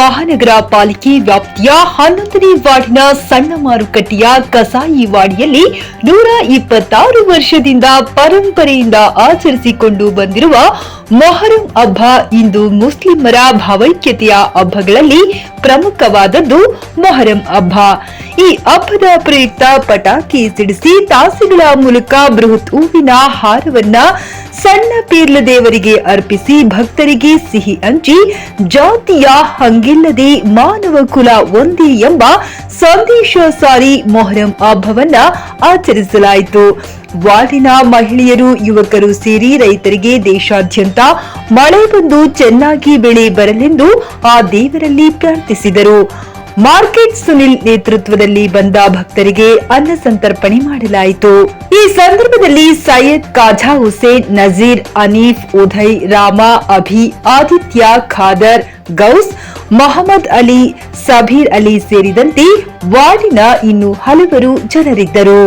ಮಹಾನಗರ ಪಾಲಿಕೆ ವ್ಯಾಪ್ತಿಯ 11ನೇ ವಾರ್ಡಿನ ಸಣ್ಣ ಮಾರುಕಟ್ಟೆಯ ಕಸಾಯಿ ವಾಡಿಯಲ್ಲಿ 126 ವರ್ಷದಿಂದ ಪರಂಪರೆಯಿಂದ ಆಚರಿಸಿಕೊಂಡು ಬಂದಿರುವ ಮೊಹರಂ ಹಬ್ಬ ಇಂದು ಮುಸ್ಲಿಮರ ಭಾವೈಕ್ಯತೆಯ ಹಬ್ಬಗಳಲ್ಲಿ ಪ್ರಮುಖವಾದದ್ದು ಮೊಹರಂ ಹಬ್ಬ. ಈ ಹಬ್ಬದ ಪ್ರಯುಕ್ತ ಪಟಾಕಿ ಸಿಡಿಸಿ ತಾಸಿಗಳ ಮೂಲಕ ಬೃಹತ್ ಹೂವಿನ ಹಾರವನ್ನ ಸಣ್ಣ ಪೀರ್ಲ ದೇವರಿಗೆ ಅರ್ಪಿಸಿ ಭಕ್ತರಿಗೆ ಸಿಹಿ ಹಂಚಿ ಜಾತಿಯ ಹಂಗಿಲ್ಲದೆ ಮಾನವ ಕುಲ ಒಂದೇ ಎಂಬ ಸಂದೇಶ ಸಾರಿ ಮೊಹರಂ ಹಬ್ಬವನ್ನ ಆಚರಿಸಲಾಯಿತು. ವಾರ್ಡಿನ ಮಹಿಳೆಯರು, ಯುವಕರು ಸೇರಿ ರೈತರಿಗೆ ದೇಶಾದ್ಯಂತ ಮಳೆ ಬಂದು ಚೆನ್ನಾಗಿ ಬೆಳೆ ಬರಲೆಂದು ಆ ದೇವರಲ್ಲಿ ಪ್ರಾರ್ಥಿಸಿದರು. ಮಾರ್ಕೆಟ್ ಸುನಿಲ್ ನೇತೃತ್ವದಲ್ಲಿ ಬಂದ ಭಕ್ತರಿಗೆ ಅನ್ನ ಸಂತರ್ಪಣೆ ಮಾಡಲಾಯಿತು. ಈ ಸಂದರ್ಭದಲ್ಲಿ ಸೈಯದ್ ಖಾಜಾ ಹುಸೇನ್, ನಜೀರ್, ಅನೀಫ್, ಉದಯ್, ರಾಮ, ಅಭಿ, ಆದಿತ್ಯ, ಖಾದರ್, ಗೌಸ್, ಮೊಹಮ್ಮದ್ ಅಲಿ, ಸಬೀರ್ ಅಲಿ ಸೇರಿದಂತೆ ವಾರ್ಡಿನ ಇನ್ನು ಹಲವರು ಜನರಿದ್ದರು.